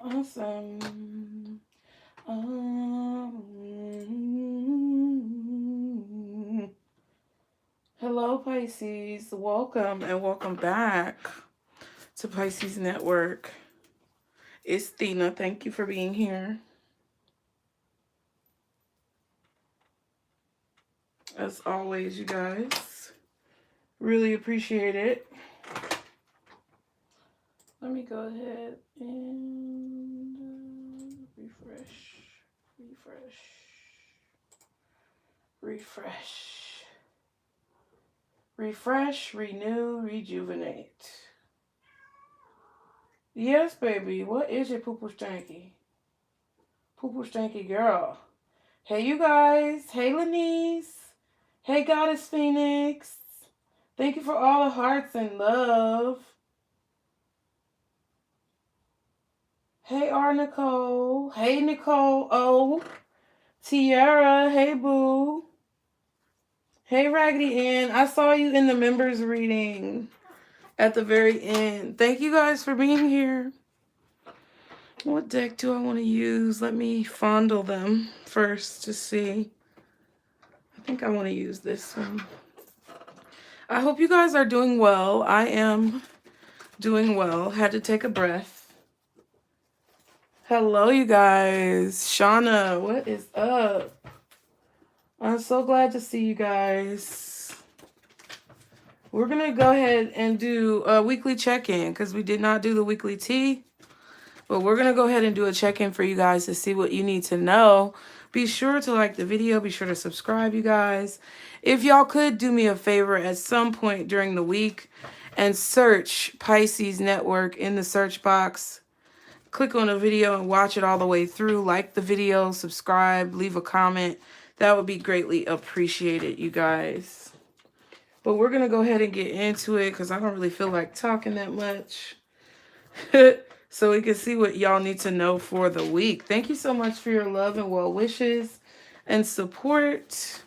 awesome. Hello, Pisces. Welcome and welcome back to Pisces Network. It's Thina. Thank you for being here. As always, you guys. Really appreciate it. Let me go ahead and refresh. Refresh, renew, rejuvenate. Yes, baby. What is it, poo-poo stanky? Poo-poo stanky girl. Hey, you guys. Hey, Lenise. Hey, Goddess Phoenix. Thank you for all the hearts and love. Hey, R. Nicole. Hey, Nicole O. Tiara. Hey, boo. Hey, Raggedy Ann. I saw you in the members reading at the very end. Thank you guys for being here. What deck do I want to use? Let me fondle them first to see. I think I want to use this one. I hope you guys are doing well. I am doing well. Had to take a breath. Hello, you guys. Shauna, what is up? I'm so glad to see you guys. We're going to go ahead and do a weekly check-in because we did not do the weekly tea. But we're going to go ahead and do a check-in for you guys to see what you need to know. Be sure to like the video. Be sure to subscribe, you guys. If y'all could do me a favor at some point during the week and search Pisces Network in the search box. Click on a video and watch it all the way through. Like the video, subscribe, leave a comment. That would be greatly appreciated, you guys. But we're going to go ahead and get into it because I don't really feel like talking that much. So we can see what y'all need to know for the week. Thank you so much for your love and well wishes and support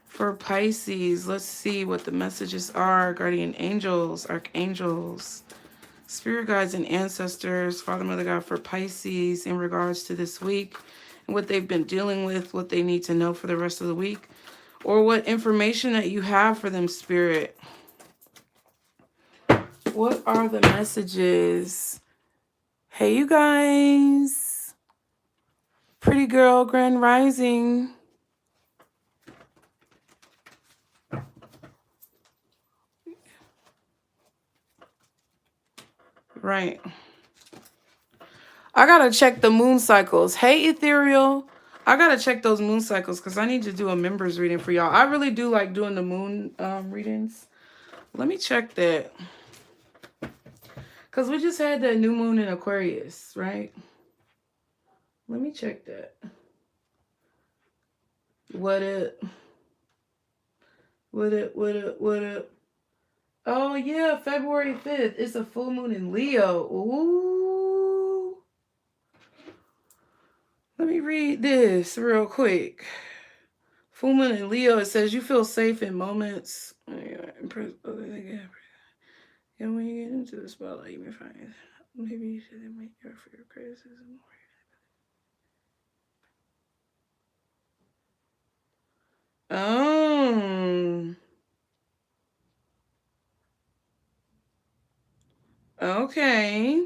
for Pisces. Let's see what the messages are. Guardian angels, archangels, spirit guides and ancestors, Father, Mother, God for Pisces in regards to this week and what they've been dealing with, what they need to know for the rest of the week, or what information that you have for them, Spirit. What are the messages? Hey, you guys. Pretty girl, Grand Rising. Right. I gotta check the moon cycles. Hey, Ethereal. I gotta check those moon cycles because I need to do a members reading for y'all. I really do like doing the moon readings. Let me check that. Because we just had that new moon in Aquarius, right? Let me check that. What up? What up, what up, what up? Oh, yeah, February 5th. It's a full moon in Leo. Ooh. Let me read this real quick. Full moon in Leo, it says you feel safe in moments. And when you get into the spotlight, you may find maybe you should admit your fear, criticism. Oh. Okay.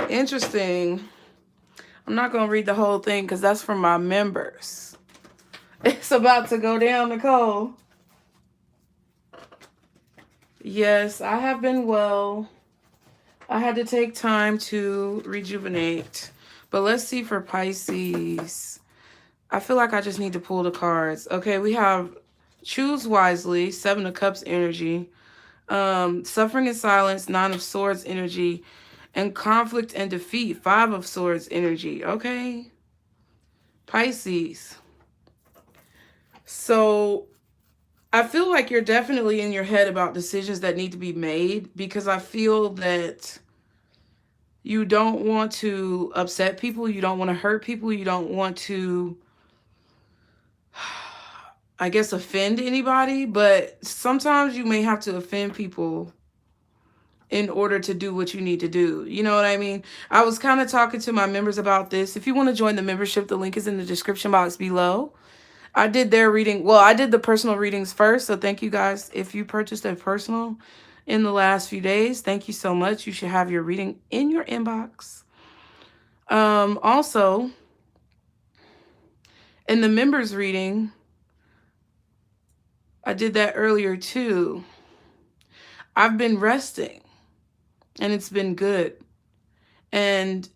Interesting. I'm not going to read the whole thing because that's for my members. It's about to go down, Nicole. Yes, I have been well. I had to take time to rejuvenate. But let's see for Pisces. I feel like I just need to pull the cards. Okay, we have choose wisely, 7 of Cups energy. Suffering in silence, 9 of Swords energy. And conflict and defeat, 5 of Swords energy. Okay. Pisces. So I feel like you're definitely in your head about decisions that need to be made because I feel that you don't want to upset people. You don't want to hurt people. You don't want to, I guess, offend anybody. But sometimes you may have to offend people in order to do what you need to do. You know what I mean? I was kind of talking to my members about this. If you want to join the membership, the link is in the description box below. I did their reading. Well, I did the personal readings first. So thank you guys. If you purchased a personal in the last few days, thank you so much. You should have your reading in your inbox. Also, in the members reading, I did that earlier too. I've been resting and it's been good. And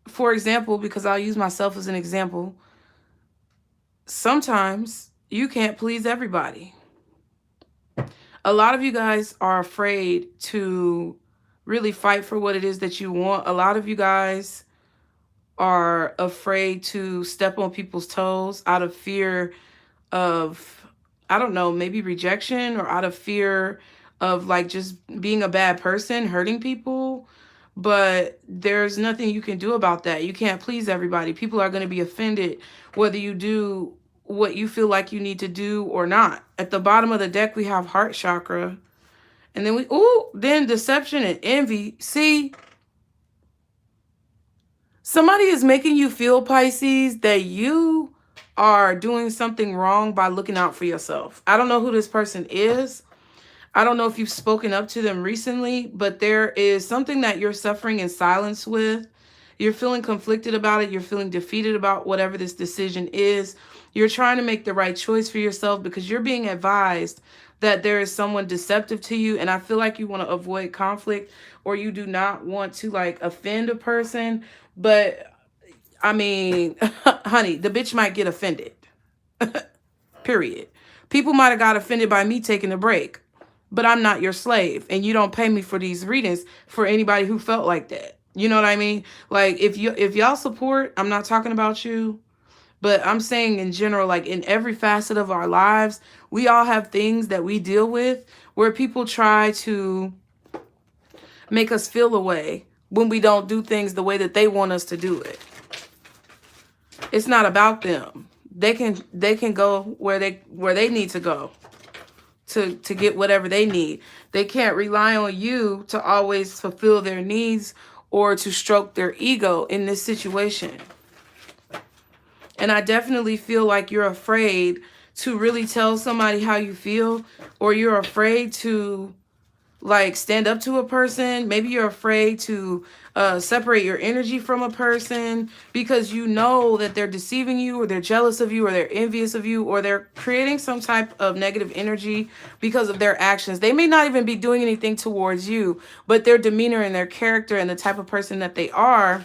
for example, because I'll use myself as an example, sometimes you can't please everybody. A lot of you guys are afraid to really fight for what it is that you want. A lot of you guys are afraid to step on people's toes out of fear of, I don't know, maybe rejection, or out of fear of like just being a bad person, hurting people. But there's nothing you can do about that. You can't please everybody. People are going to be offended whether you do what you feel like you need to do or not. At the bottom of the deck, we have heart chakra. And then then deception and envy. See, somebody is making you feel, Pisces, that you are doing something wrong by looking out for yourself. I don't know who this person is. I don't know if you've spoken up to them recently, but there is something that you're suffering in silence with. You're feeling conflicted about it. You're feeling defeated about whatever this decision is. You're trying to make the right choice for yourself because you're being advised that there is someone deceptive to you. And I feel like you want to avoid conflict, or you do not want to like offend a person. But I mean, honey, the bitch might get offended. Period. People might have got offended by me taking a break. But I'm not your slave, and you don't pay me for these readings for anybody who felt like that. You know what I mean? Like if y'all support, I'm not talking about you, but I'm saying in general, like in every facet of our lives, we all have things that we deal with where people try to make us feel a way when we don't do things the way that they want us to do it. It's not about them. They can go where they need to go to get whatever they need. They can't rely on you to always fulfill their needs or to stroke their ego in this situation. And I definitely feel like you're afraid to really tell somebody how you feel, or you're afraid to like stand up to a person. Maybe you're afraid to separate your energy from a person because you know that they're deceiving you, or they're jealous of you, or they're envious of you, or they're creating some type of negative energy because of their actions. They may not even be doing anything towards you, but their demeanor and their character and the type of person that they are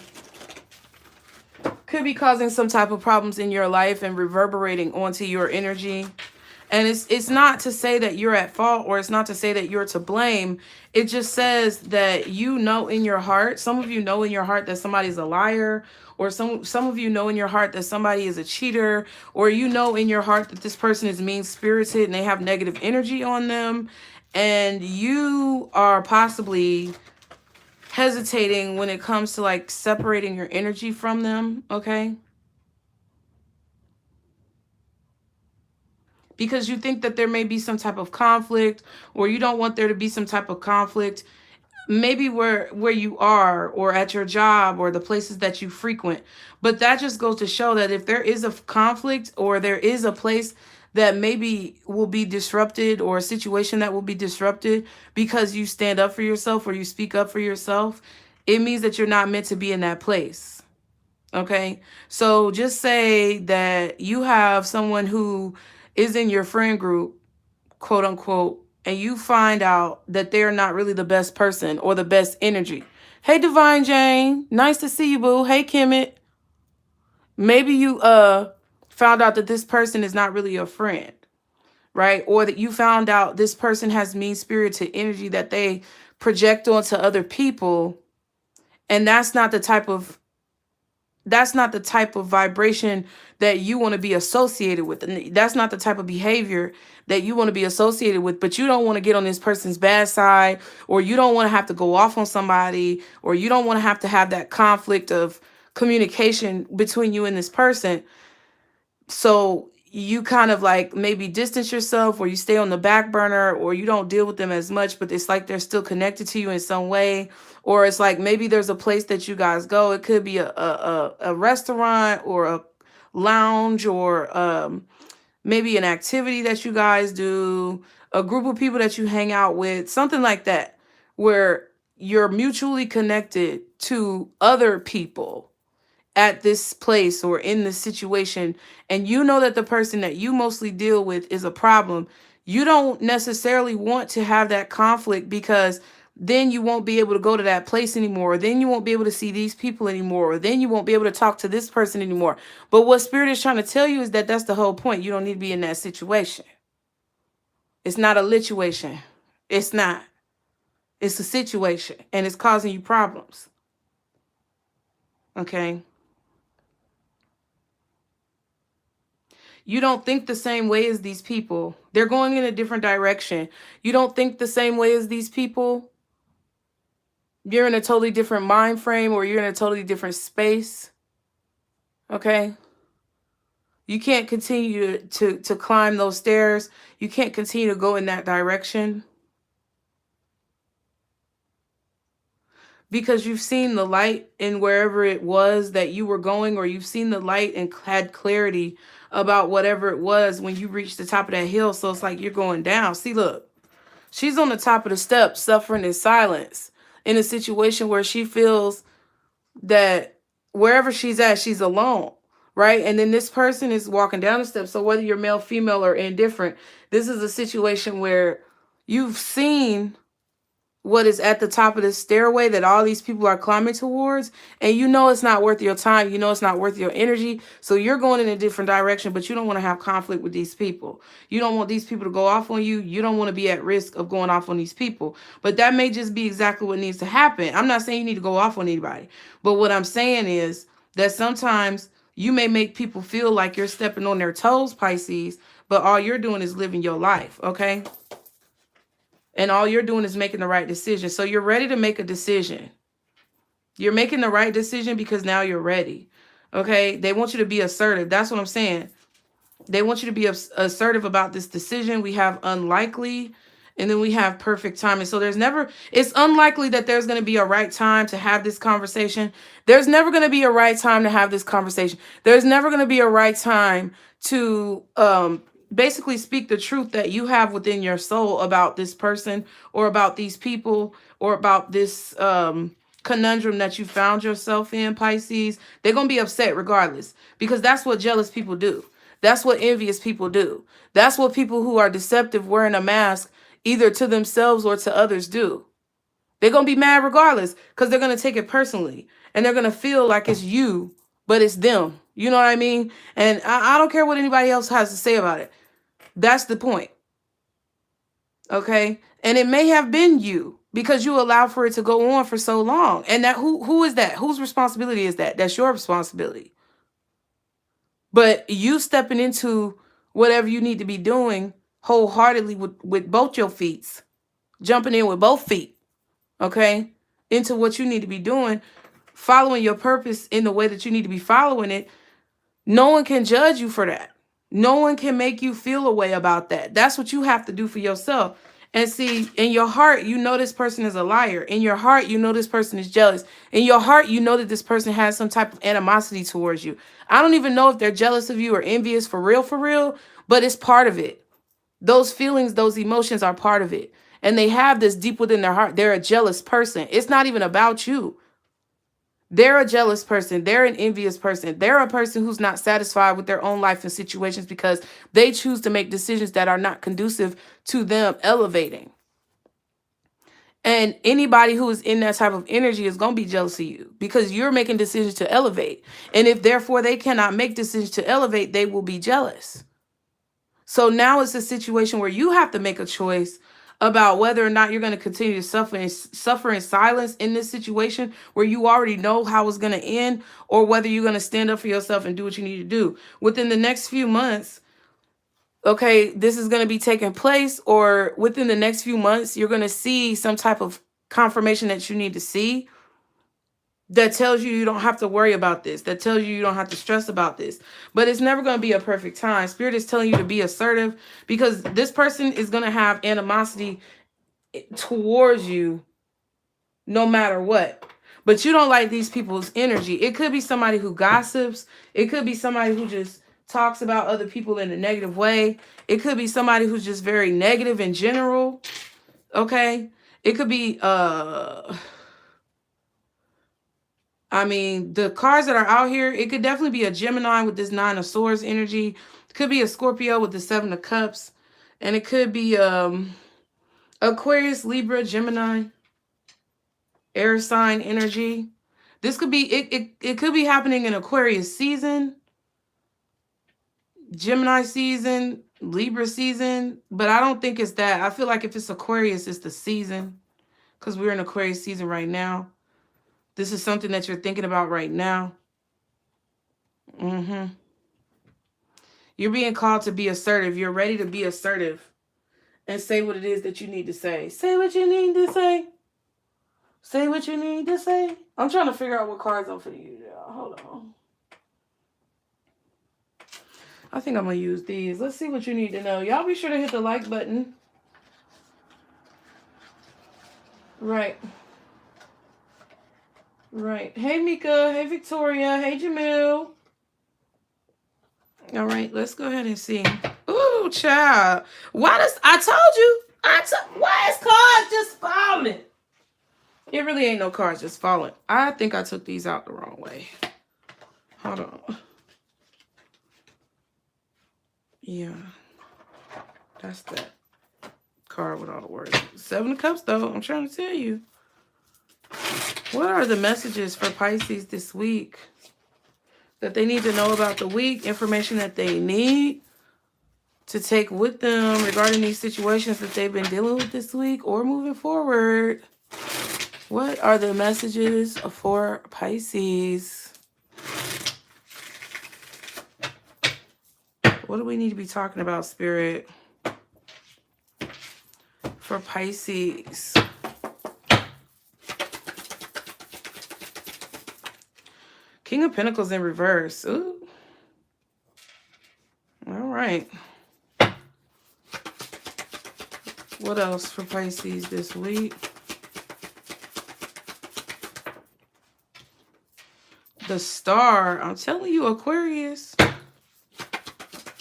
could be causing some type of problems in your life and reverberating onto your energy. And it's not to say that you're at fault, or it's not to say that you're to blame. It just says that you know in your heart, some of you know in your heart that somebody's a liar, or some of you know in your heart that somebody is a cheater, or you know in your heart that this person is mean-spirited and they have negative energy on them. And you are possibly hesitating when it comes to like separating your energy from them, okay? Because you think that there may be some type of conflict, or you don't want there to be some type of conflict, maybe where you are, or at your job, or the places that you frequent. But that just goes to show that if there is a conflict, or there is a place that maybe will be disrupted, or a situation that will be disrupted because you stand up for yourself, or you speak up for yourself, it means that you're not meant to be in that place. Okay? So just say that you have someone who is in your friend group, quote unquote, and you find out that they're not really the best person or the best energy. Hey, Divine Jane, nice to see you, boo. Hey, Kimmit. Maybe you found out that this person is not really your friend, right? Or that you found out this person has mean-spirited energy that they project onto other people, and that's not the type of vibration that you want to be associated with. And that's not the type of behavior that you want to be associated with. But you don't want to get on this person's bad side, or you don't want to have to go off on somebody, or you don't want to have that conflict of communication between you and this person. So you kind of like maybe distance yourself, or you stay on the back burner, or you don't deal with them as much, but it's like they're still connected to you in some way. Or it's like maybe there's a place that you guys go. It could be a restaurant or a lounge, or maybe an activity that you guys do, a group of people that you hang out with, something like that, where you're mutually connected to other people at this place or in this situation, and you know that the person that you mostly deal with is a problem. You don't necessarily want to have that conflict, because then you won't be able to go to that place anymore, or then you won't be able to see these people anymore, or then you won't be able to talk to this person anymore. But what Spirit is trying to tell you is that that's the whole point. You don't need to be in that situation. It's not a lituation. It's not. It's a situation, and it's causing you problems. Okay? You don't think the same way as these people. They're going in a different direction. You don't think the same way as these people. You're in a totally different mind frame, or you're in a totally different space. Okay? You can't continue to climb those stairs. You can't continue to go in that direction, because you've seen the light in wherever it was that you were going, or you've seen the light and had clarity about whatever it was when you reached the top of that hill. So it's like you're going down. See, look, she's on the top of the steps, suffering in silence, in a situation where she feels that wherever she's at, she's alone, right? And then this person is walking down the steps. So whether you're male, female, or indifferent, this is a situation where you've seen what is at the top of the stairway that all these people are climbing towards, and you know it's not worth your time, you know it's not worth your energy, so you're going in a different direction. But you don't want to have conflict with these people. You don't want these people to go off on you. You don't want to be at risk of going off on these people. But that may just be exactly what needs to happen. I'm not saying you need to go off on anybody, but what I'm saying is that sometimes you may make people feel like you're stepping on their toes, Pisces, but all you're doing is living your life. Okay? And all you're doing is making the right decision. So you're ready to make a decision. You're making the right decision because now you're ready. Okay? They want you to be assertive. That's what I'm saying. They want you to be assertive about this decision. We have unlikely, and then we have perfect timing. So it's unlikely that there's going to be a right time to have this conversation. There's never going to be a right time to have this conversation. There's never going to be a right time to basically speak the truth that you have within your soul about this person, or about these people, or about this conundrum that you found yourself in, Pisces. They're going to be upset regardless, because that's what jealous people do. That's what envious people do. That's what people who are deceptive, wearing a mask, either to themselves or to others, do. They're going to be mad regardless, because they're going to take it personally, and they're going to feel like it's you, but it's them. You know what I mean? And I don't care what anybody else has to say about it. That's the point. Okay? And it may have been you, because you allowed for it to go on for so long. And that who is that? Whose responsibility is that? That's your responsibility. But you stepping into whatever you need to be doing wholeheartedly with both your feet, jumping in with both feet, okay, into what you need to be doing, following your purpose in the way that you need to be following it. No one can judge you for that. No one can make you feel a way about that. That's what you have to do for yourself. And see, in your heart, you know this person is a liar. In your heart, you know this person is jealous. In your heart, you know that this person has some type of animosity towards you. I don't even know if they're jealous of you or envious for real, but it's part of it. Those feelings, those emotions are part of it. And they have this deep within their heart. They're a jealous person. It's not even about you. They're a jealous person. They're an envious person. They're a person who's not satisfied with their own life and situations, because they choose to make decisions that are not conducive to them elevating. And anybody who is in that type of energy is going to be jealous of you, because you're making decisions to elevate. And if therefore they cannot make decisions to elevate, they will be jealous. So now it's a situation where you have to make a choice about whether or not you're going to continue to suffer in silence in this situation where you already know how it's going to end, or whether you're going to stand up for yourself and do what you need to do. Within the next few months, okay, this is going to be taking place, or within the next few months, you're going to see some type of confirmation that you need to see. that tells you you don't have to worry about this, that tells you you don't have to stress about this. But it's never going to be a perfect time. Spirit is telling you to be assertive, because this person is going to have animosity towards you no matter what. But you don't like these people's energy. It could be somebody who gossips. It could be somebody who just talks about other people in a negative way. It could be somebody who's just very negative in general. Okay? It could be I mean, the cards that are out here, it could definitely be a Gemini with this 9 of Swords energy. It could be a Scorpio with the 7 of Cups. And it could be Aquarius, Libra, Gemini, air sign energy. This could be, it could be happening in Aquarius season, Gemini season, Libra season. But I don't think it's that. I feel like if it's Aquarius, it's the season. Because we're in Aquarius season right now. This is something that you're thinking about right now. You're being called to be assertive. You're ready to be assertive and say what it is that you need to say. Say what you need to say. Say what you need to say. I'm trying to figure out what cards I'm finna use. Hold on. I think I'm going to use these. Let's see what you need to know. Y'all be sure to hit the like button. Right. Right. Hey, Mika. Hey, Victoria. Hey, Jamil. All right. Let's go ahead and see. Ooh, child. Why does... I told you. Why is cards just falling? It really ain't no cards just falling. I think I took these out the wrong way. Hold on. Yeah. That's that card with all the words. 7 of Cups, though. I'm trying to tell you. What are the messages for Pisces this week that they need to know about the week? Information that they need to take with them regarding these situations that they've been dealing with this week or moving forward. What are the messages for Pisces? What do we need to be talking about, Spirit, for Pisces? King of Pentacles in reverse. Ooh. All right. What else for Pisces this week? The Star. I'm telling you, Aquarius.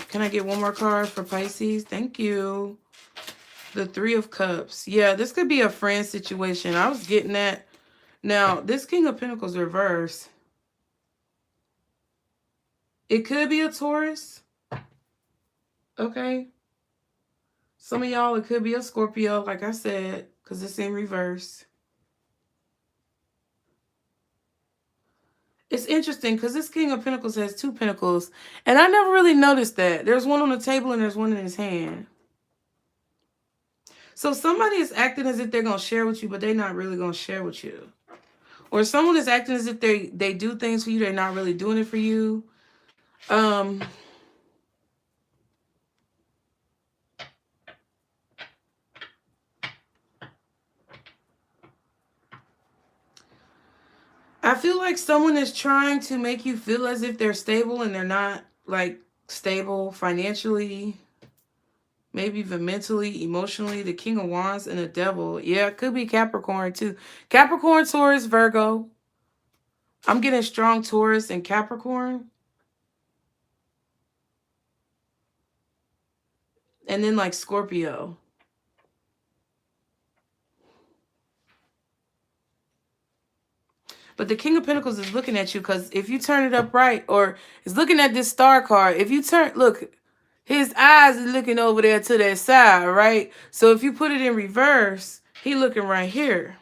Can I get one more card for Pisces? Thank you. The 3 of Cups. Yeah, this could be a friend situation. I was getting that. Now, this King of Pentacles reverse. It could be a Taurus. Okay. Some of y'all, it could be a Scorpio, like I said, because it's in reverse. It's interesting because this King of Pentacles has 2 pentacles. And I never really noticed that. There's one on the table and there's one in his hand. So somebody is acting as if they're going to share with you, but they're not really going to share with you. Or someone is acting as if they do things for you, they're not really doing it for you. I feel like someone is trying to make you feel as if they're stable and they're not, like, stable financially, maybe even mentally, emotionally. The King of Wands and the Devil. Yeah, it could be Capricorn too. Capricorn, Taurus, Virgo. I'm getting strong Taurus and Capricorn. And then like Scorpio. But the King of Pentacles is looking at you because if you turn it up right, or is looking at this Star card, if you turn, look, his eyes is looking over there to that side, right? So if you put it in reverse, he looking right here.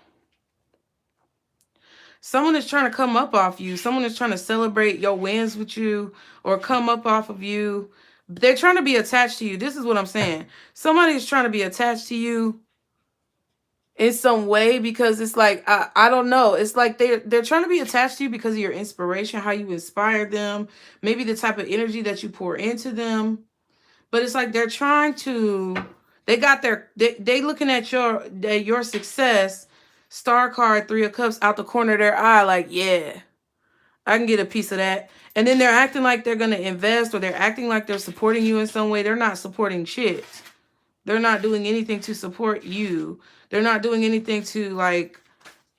Someone is trying to come up off you. Someone is trying to celebrate your wins with you or come up off of you. They're trying to be attached to you. This is what I'm saying. Somebody is trying to be attached to you in some way, because it's like, I don't know. It's like they're trying to be attached to you because of your inspiration, how you inspire them, maybe the type of energy that you pour into them. But it's like they're trying to, they got their, they looking at your success, Star card, 3 of Cups out the corner of their eye, like, yeah, I can get a piece of that. And then they're acting like they're going to invest, or they're acting like they're supporting you in some way. They're not supporting shit. They're not doing anything to support you. They're not doing anything to, like,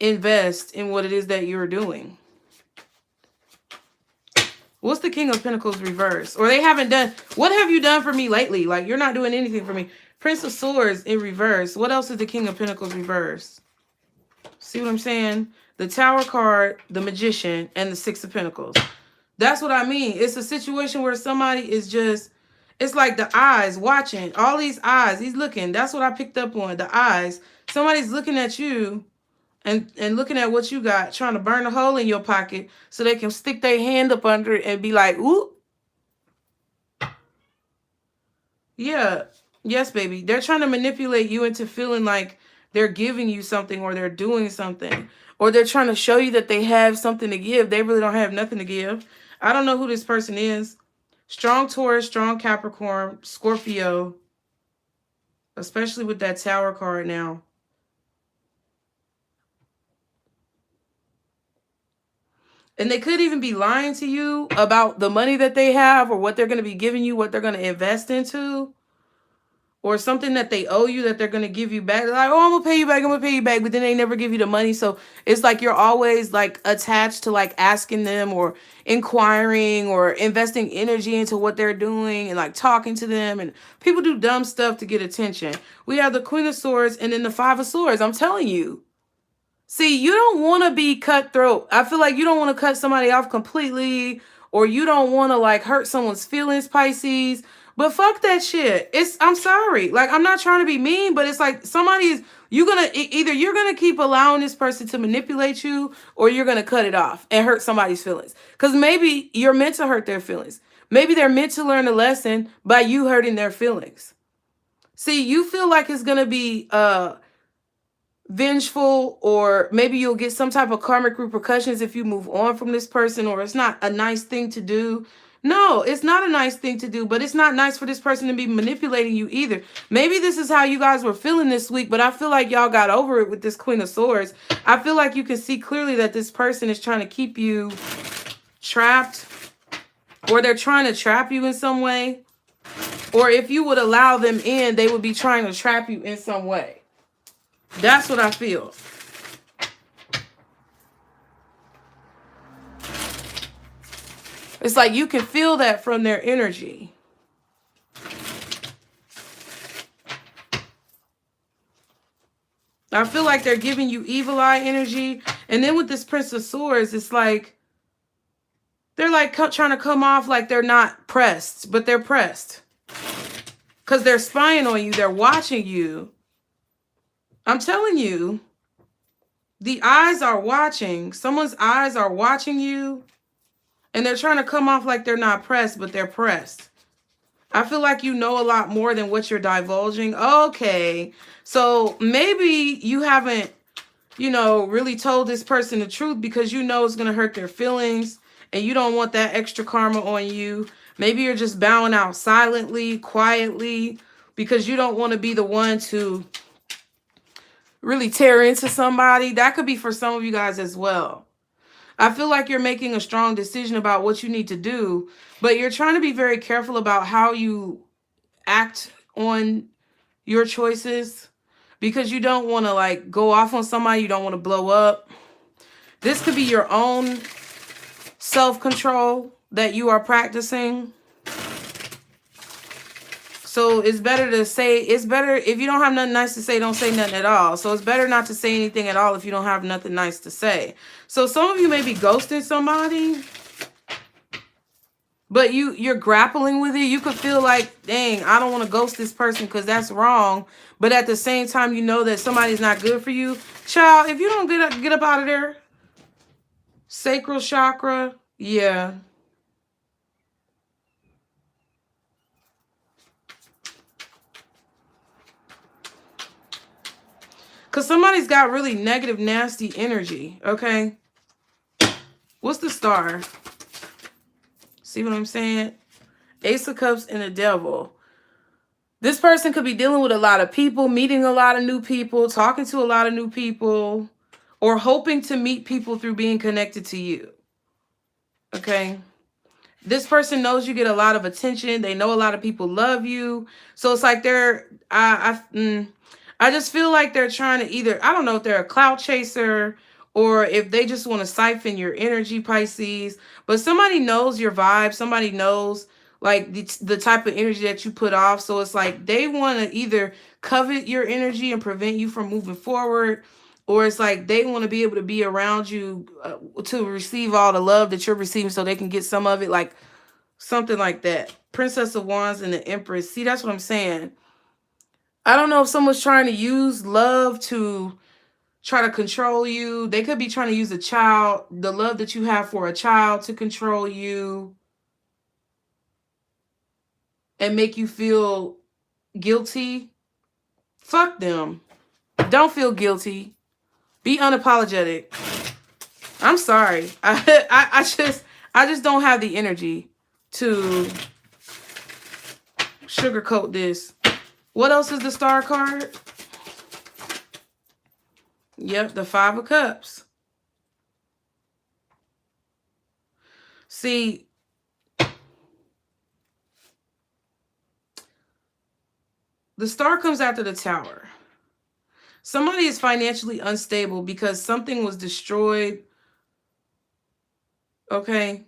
invest in what it is that you're doing. What's the King of Pentacles reverse? Or they haven't done, what have you done for me lately? Like, you're not doing anything for me. Prince of Swords in reverse. What else is the King of Pentacles reverse? See what I'm saying? The Tower card, the Magician, and the 6 of Pentacles. That's what I mean. It's a situation where somebody is just, it's like the eyes watching. All these eyes, he's looking. That's what I picked up on, the eyes. Somebody's looking at you and looking at what you got, trying to burn a hole in your pocket so they can stick their hand up under it and be like, ooh. Yeah. Yes, baby. They're trying to manipulate you into feeling like they're giving you something, or they're doing something, or they're trying to show you that they have something to give. They really don't have nothing to give. I don't know who this person is. Strong Taurus, strong Capricorn, Scorpio, especially with that Tower card now. And they could even be lying to you about the money that they have, or what they're going to be giving you, what they're going to invest into, or something that they owe you that they're going to give you back. They're like, oh, I'm going to pay you back. I'm going to pay you back. But then they never give you the money. So it's like you're always like attached to like asking them, or inquiring, or investing energy into what they're doing, and like talking to them. And people do dumb stuff to get attention. We have the Queen of Swords and then the 5 of Swords. I'm telling you. See, you don't want to be cutthroat. I feel like you don't want to cut somebody off completely, or you don't want to like hurt someone's feelings, Pisces. But fuck that shit. I'm sorry. Like, I'm not trying to be mean, but it's like either you're going to keep allowing this person to manipulate you, or you're going to cut it off and hurt somebody's feelings. Because maybe you're meant to hurt their feelings. Maybe they're meant to learn a lesson by you hurting their feelings. See, you feel like it's going to be, vengeful, or maybe you'll get some type of karmic repercussions if you move on from this person, or it's not a nice thing to do. No, it's not a nice thing to do, but it's not nice for this person to be manipulating you either. Maybe this is how you guys were feeling this week, but I feel like y'all got over it with this Queen of Swords. I feel like you can see clearly that this person is trying to keep you trapped, or they're trying to trap you in some way. Or if you would allow them in, they would be trying to trap you in some way. That's what I feel. It's like you can feel that from their energy. I feel like they're giving you evil eye energy. And then with this Prince of Swords, it's like they're like trying to come off like they're not pressed, but they're pressed. Because they're spying on you. They're watching you. I'm telling you, the eyes are watching. Someone's eyes are watching you. And they're trying to come off like they're not pressed, but they're pressed. I feel like you know a lot more than what you're divulging. Okay. So maybe you haven't, really told this person the truth because you know it's going to hurt their feelings. And you don't want that extra karma on you. Maybe you're just bowing out silently, quietly, because you don't want to be the one to really tear into somebody. That could be for some of you guys as well. I feel like you're making a strong decision about what you need to do, but you're trying to be very careful about how you act on your choices, because you don't want to like go off on somebody. You don't want to blow up. This could be your own self-control that you are practicing. So it's better to say, it's better if you don't have nothing nice to say, don't say nothing at all. So it's better not to say anything at all if you don't have nothing nice to say. So some of you may be ghosting somebody, but you're grappling with it. You could feel like, dang, I don't want to ghost this person because that's wrong. But at the same time, you know that somebody's not good for you. Child, if you don't get up out of there, sacral chakra, yeah. Because somebody's got really negative, nasty energy, okay? What's the star? See what I'm saying? Ace of Cups and the Devil. This person could be dealing with a lot of people, meeting a lot of new people, talking to a lot of new people. or hoping to meet people through being connected to you. Okay. This person knows you get a lot of attention. They know a lot of people love you. So it's like I just feel like they're trying to either, I don't know if they're a clout chaser or if they just want to siphon your energy, Pisces. But somebody knows your vibe. Somebody knows like the type of energy that you put off. So it's like they want to either covet your energy and prevent you from moving forward, or it's like they want to be able to be around you to receive all the love that you're receiving so they can get some of it, like something like that. Princess of Wands and the Empress. See, that's what I'm saying. I don't know if someone's trying to use love to try to control you. They could be trying to use a child, the love that you have for a child, to control you and make you feel guilty. Fuck them. Don't feel guilty. Be unapologetic. I'm sorry. I just don't have the energy to sugarcoat this. What else is the Star card? Yep, the Five of Cups. See, the Star comes after the Tower. Somebody is financially unstable because something was destroyed. Okay.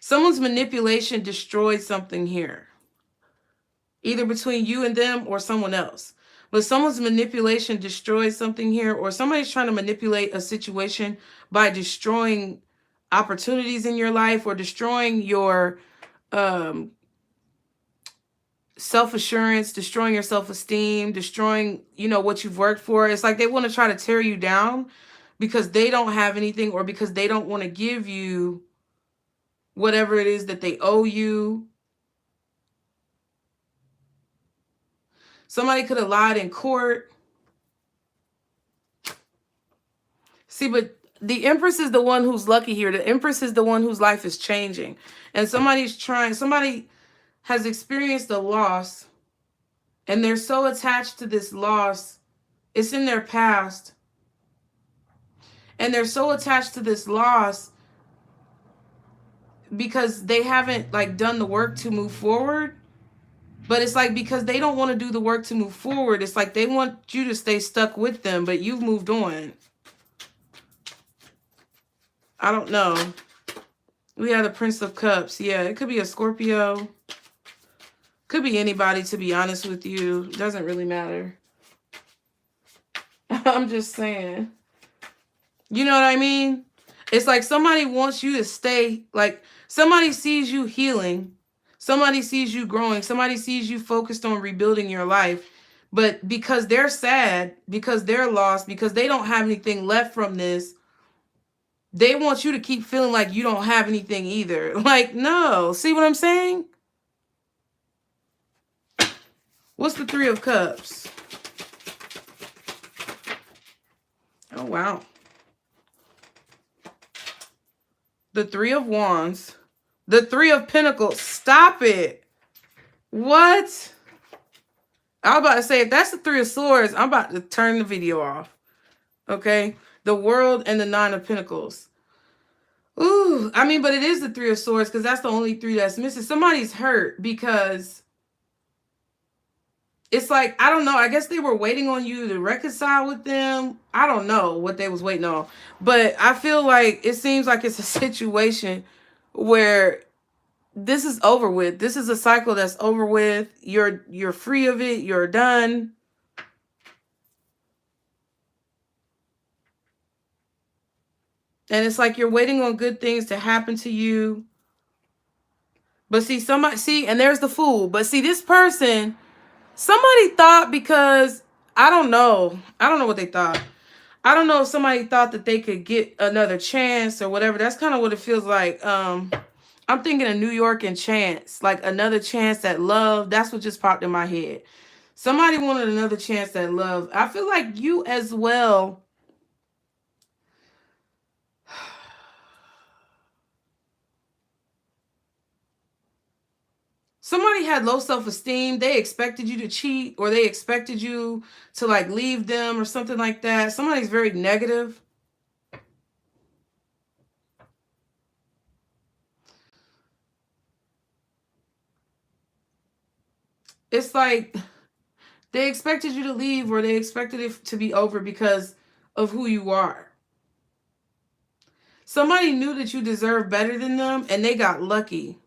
Someone's manipulation destroyed something here. Either between you and them or someone else. But someone's manipulation destroyed something here, or somebody's trying to manipulate a situation by destroying opportunities in your life or destroying your self-assurance, destroying your self-esteem, destroying, what you've worked for. It's like they want to try to tear you down because they don't have anything, or because they don't want to give you whatever it is that they owe you. Somebody could have lied in court. See, but the Empress is the one who's lucky here. The Empress is the one whose life is changing. And somebody has experienced a loss, and they're so attached to this loss. It's in their past. And they're so attached to this loss because they haven't done the work to move forward. But it's like because they don't want to do the work to move forward, it's like they want you to stay stuck with them, but you've moved on. I don't know. We have the Prince of Cups. Yeah, it could be a Scorpio. Could be anybody, to be honest with you. Doesn't really matter. I'm just saying. You know what I mean? It's like somebody wants you to stay, somebody sees you healing. Somebody sees you growing. Somebody sees you focused on rebuilding your life. But because they're sad, because they're lost, because they don't have anything left from this, they want you to keep feeling like you don't have anything either. No. See what I'm saying? What's the Three of Cups? Oh, wow. The Three of Wands. The Three of Pentacles. Stop it. What? I was about to say, if that's the Three of Swords, I'm about to turn the video off. Okay? The World and the Nine of Pentacles. Ooh, I mean, but it is the Three of Swords because that's the only three that's missing. Somebody's hurt because it's like, I don't know. I guess they were waiting on you to reconcile with them. I don't know what they was waiting on. But I feel like it seems like it's a situation where this is over with. This is a cycle that's over with. You're free of it. You're done. And it's like you're waiting on good things to happen to you. But see, and there's the Fool. But see, this person, somebody thought, because I don't know what they thought. I don't know if somebody thought that they could get another chance or whatever. That's kind of what it feels like. I'm thinking of New York and chance, like another chance at love. That's what just popped in my head. Somebody wanted another chance at love. I feel like you as well. Somebody had low self-esteem. They expected you to cheat, or they expected you to leave them or something like that. Somebody's very negative. it's like they expected you to leave, or they expected it to be over because of who you are. Somebody knew that you deserved better than them, and they got lucky.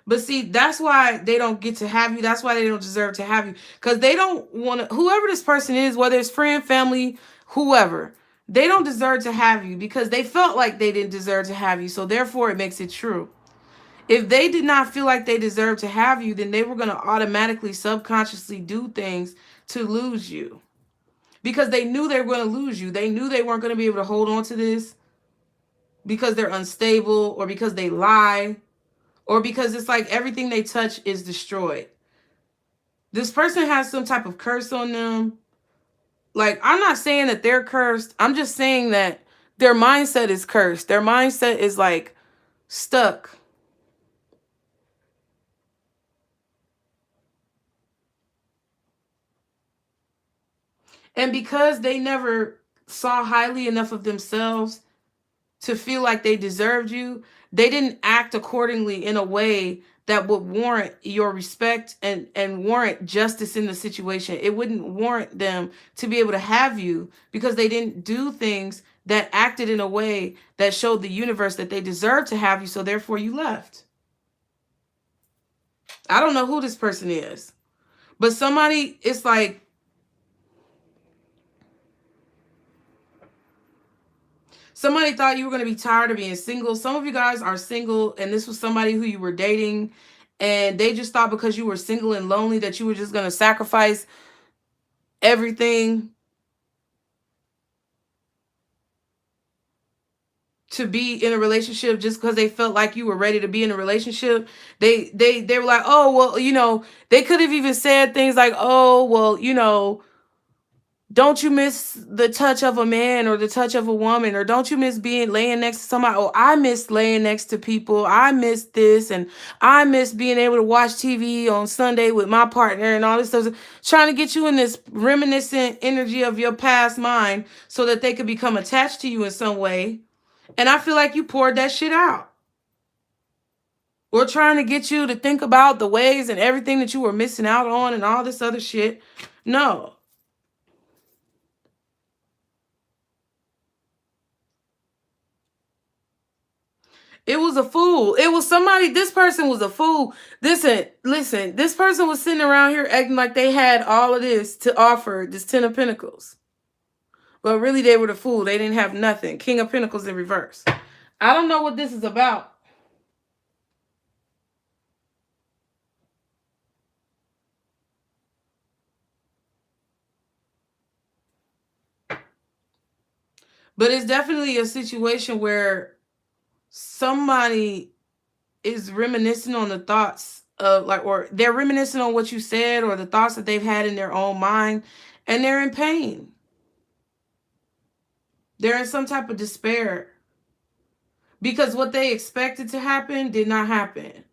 But see, that's why they don't get to have you. That's why they don't deserve to have you. Because they don't want to, whoever this person is, whether it's friend, family, whoever, they don't deserve to have you because they felt like they didn't deserve to have you. So therefore, it makes it true. If they did not feel like they deserved to have you, then they were going to automatically, subconsciously do things to lose you. Because they knew they were going to lose you. They knew they weren't going to be able to hold on to this because they're unstable, or because they lie, or because it's like everything they touch is destroyed. This person has some type of curse on them. Like, I'm not saying that they're cursed. I'm just saying that their mindset is cursed. Their mindset is like stuck. And because they never saw highly enough of themselves to feel like they deserved you, they didn't act accordingly in a way that would warrant your respect and warrant justice in the situation. It wouldn't warrant them to be able to have you because they didn't do things that acted in a way that showed the universe that they deserved to have you, so therefore you left. I don't know who this person is, but somebody, it's like, somebody thought you were going to be tired of being single. Some of you guys are single, and this was somebody who you were dating, and they just thought because you were single and lonely that you were just going to sacrifice everything to be in a relationship just because they felt like you were ready to be in a relationship. They were like, oh, well, you know, they could have even said things like, oh, well, you know, don't you miss the touch of a man or the touch of a woman? Or don't you miss laying next to somebody? Oh, I miss laying next to people. I miss this. And I miss being able to watch TV on Sunday with my partner and all this stuff. Trying to get you in this reminiscent energy of your past mind so that they could become attached to you in some way. And I feel like you poured that shit out. Or trying to get you to think about the ways and everything that you were missing out on and all this other shit. No. It was a fool. It was somebody, this person was a fool. Listen, this person was sitting around here acting like they had all of this to offer, this 10 of Pentacles. But really they were the fool. They didn't have nothing. King of Pentacles in reverse. I don't know what this is about. But it's definitely a situation where somebody is reminiscing on the thoughts of like, or they're reminiscing on what you said or the thoughts that they've had in their own mind, and they're in pain. They're in some type of despair because what they expected to happen did not happen.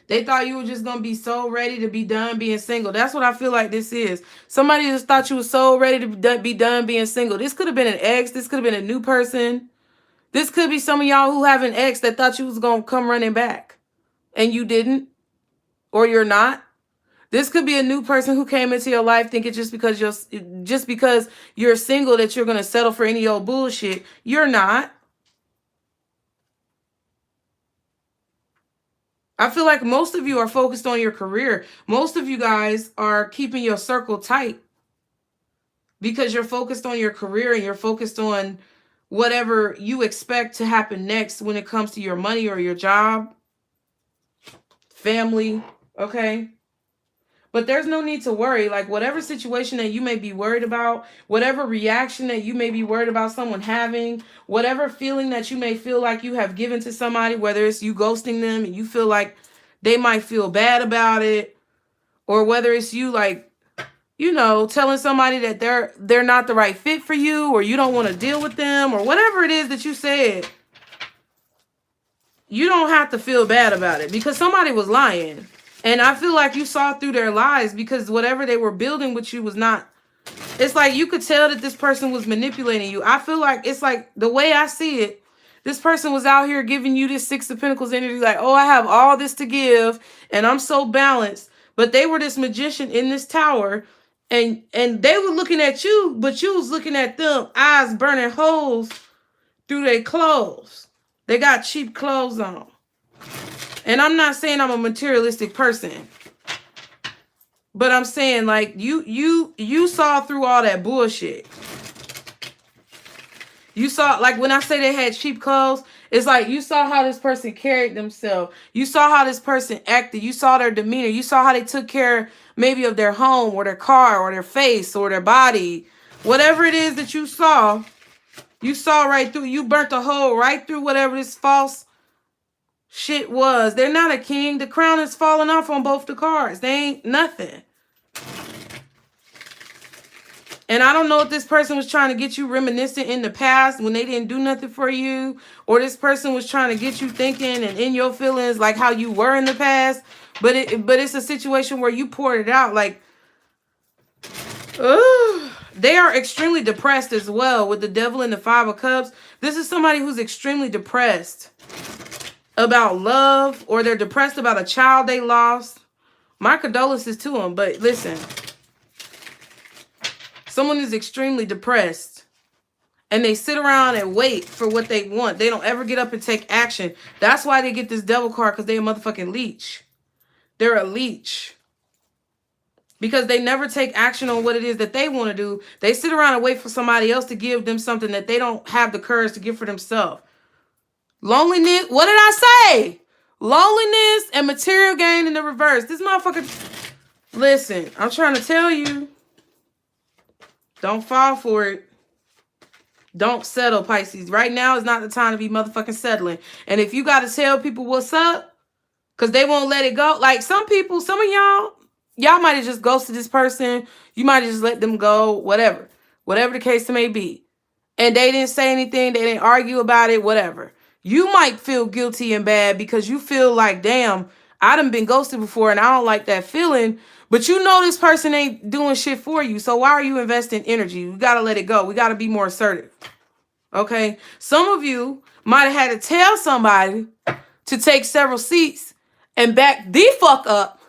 They thought you were just going to be so ready to be done being single. That's what I feel like this is. Somebody just thought you were so ready to be done being single. This could have been an ex. This could have been a new person. This could be some of y'all who have an ex that thought you was going to come running back and you didn't, or you're not. This could be a new person who came into your life thinking just because you're single that you're going to settle for any old bullshit. You're not. I feel like most of you are focused on your career. Most of you guys are keeping your circle tight because you're focused on your career and you're focused on whatever you expect to happen next when it comes to your money or your job, family, okay? But there's no need to worry. Like, whatever situation that you may be worried about, whatever reaction that you may be worried about someone having, whatever feeling that you may feel like you have given to somebody, whether it's you ghosting them and you feel like they might feel bad about it, or whether it's you, like, you know, telling somebody that they're not the right fit for you, or you don't want to deal with them, or whatever it is that you said, you don't have to feel bad about it because somebody was lying. And I feel like you saw through their lies because whatever they were building with you was not, it's like you could tell that this person was manipulating you. I feel like it's like the way I see it, This person was out here giving you this Six of Pentacles energy, like, oh, I have all this to give, and I'm so balanced. But they were this magician in this tower, and they were looking at you, but you was looking at them, eyes burning holes through their clothes. They got cheap clothes on. And I'm not saying I'm a materialistic person, but I'm saying, like, you saw through all that bullshit. You saw, like, when I say they had cheap clothes, it's like you saw how this person carried themselves. You saw how this person acted. You saw their demeanor. You saw how they took care maybe of their home or their car or their face or their body. Whatever it is that you saw right through. You burnt a hole right through whatever this false shit was. They're not a king. The crown is falling off on both the cards. They ain't nothing. And I don't know if this person was trying to get you reminiscent in the past when they didn't do nothing for you, or this person was trying to get you thinking and in your feelings like how you were in the past. But it's a situation where you poured it out. Like, they are extremely depressed as well with the Devil and the Five of Cups. This is somebody who's extremely depressed about love, or they're depressed about a child they lost. My condolences to them. But listen. Someone is extremely depressed and they sit around and wait for what they want. They don't ever get up and take action. That's why they get this Devil card, because they're a motherfucking leech. They're a leech. Because they never take action on what it is that they want to do. They sit around and wait for somebody else to give them something that they don't have the courage to give for themselves. Loneliness. What did I say? Loneliness and material gain in the reverse. This motherfucker. Listen, I'm trying to tell you. Don't fall for it. Don't settle, Pisces. Right now is not the time to be motherfucking settling. And if you got to tell people what's up, because they won't let it go. Like some people, some of y'all might have just ghosted this person. You might have just let them go, whatever. Whatever the case may be. And they didn't say anything. They didn't argue about it, whatever. You might feel guilty and bad because you feel like, damn, I done been ghosted before and I don't like that feeling. But you know this person ain't doing shit for you. So why are you investing energy? We got to let it go. We got to be more assertive. Okay? Some of you might have had to tell somebody to take several seats and back the fuck up.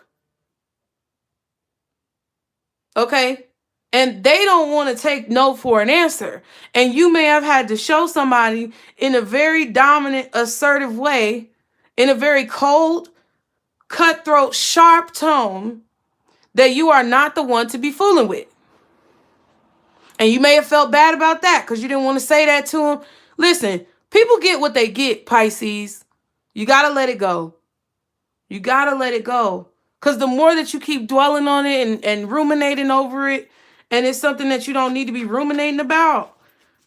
Okay? And they don't want to take no for an answer. And you may have had to show somebody in a very dominant, assertive way, in a very cold, cutthroat, sharp tone, that you are not the one to be fooling with. And you may have felt bad about that because you didn't want to say that to them. Listen, people get what they get, Pisces. You got to let it go. You got to let it go. Because the more that you keep dwelling on it and ruminating over it, and it's something that you don't need to be ruminating about,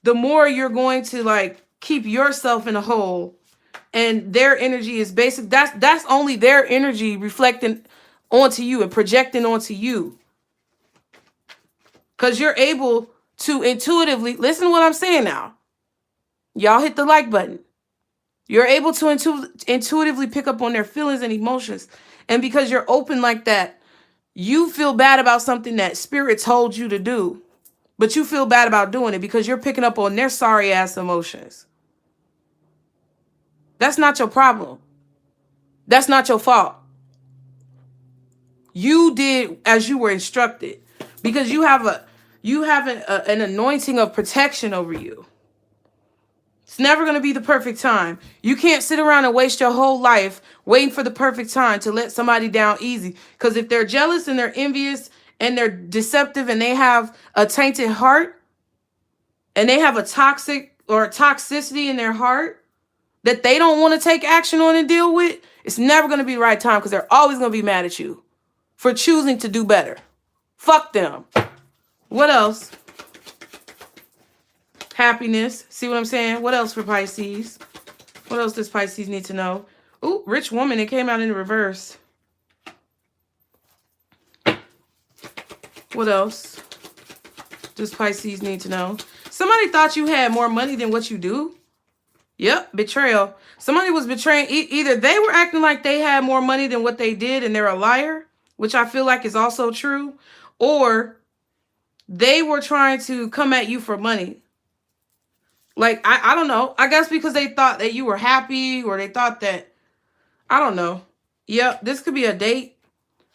the more you're going to like keep yourself in a hole. And their energy is basic. That's only their energy reflecting onto you and projecting onto you. Because you're able to intuitively, listen to what I'm saying now. Y'all hit the like button. You're able to intuitively pick up on their feelings and emotions. And because you're open like that, you feel bad about something that spirit told you to do. But you feel bad about doing it because you're picking up on their sorry ass emotions. That's not your problem. That's not your fault. You did as you were instructed because you have an anointing of protection over you. It's never going to be the perfect time. You can't sit around and waste your whole life waiting for the perfect time to let somebody down easy. Because if they're jealous and they're envious and they're deceptive and they have a tainted heart and they have a toxic or a toxicity in their heart that they don't want to take action on and deal with, it's never going to be the right time because they're always going to be mad at you for choosing to do better. Fuck them. What else? Happiness. See what I'm saying? What else for Pisces? What else does Pisces need to know? Ooh, rich woman. It came out in the reverse. What else does Pisces need to know? Somebody thought you had more money than what you do. Yep, betrayal. Somebody was betraying. Either they were acting like they had more money than what they did and they're a liar, which I feel like is also true, or they were trying to come at you for money. Like, I don't know. I guess because they thought that you were happy, or they thought that, I don't know. Yep, this could be a date.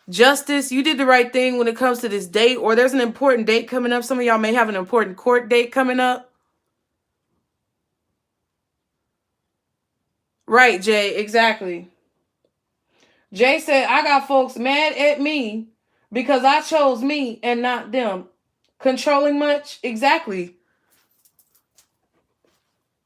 Justice, you did the right thing when it comes to this date, or there's an important date coming up. Some of y'all may have an important court date coming up. Right, Jay, exactly. Jay said, I got folks mad at me because I chose me and not them. Controlling much? Exactly.